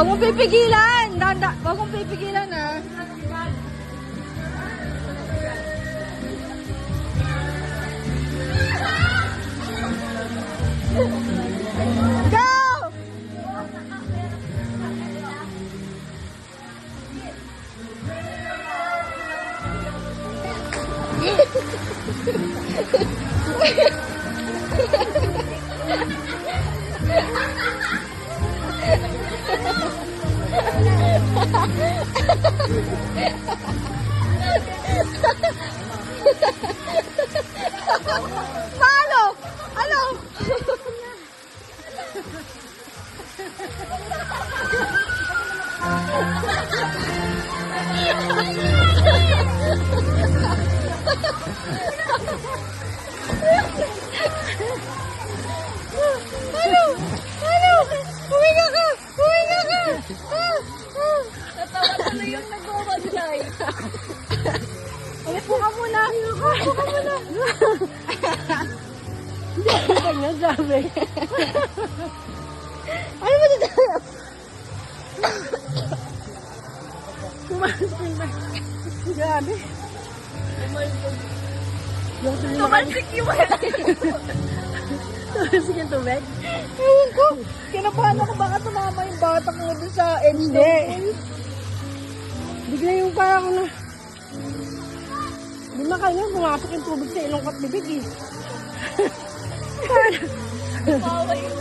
Huwag mong pipigilan. Huwag mong pipigilan, ha. Go! Paano? Ano? Ano? Ano? Huminga ka! Huminga ka! Natawa tuloy yung nag-overfly. Upo ka muna! Upo ka muna! Hindi ako ganyan, sabi. Ano ba dito? Kumasin na. Grabe. Yung tuloy na kayo. Tumalsik yung wala. Tumalsik yung tubig? Ewan ko. Kinabahan ako baka tumama yung bata ko doon sa edge. Hindi. Bigla yung parang na. Di ba kayo pumasok yung tubig sa ilong at bibig eh. Bawa yung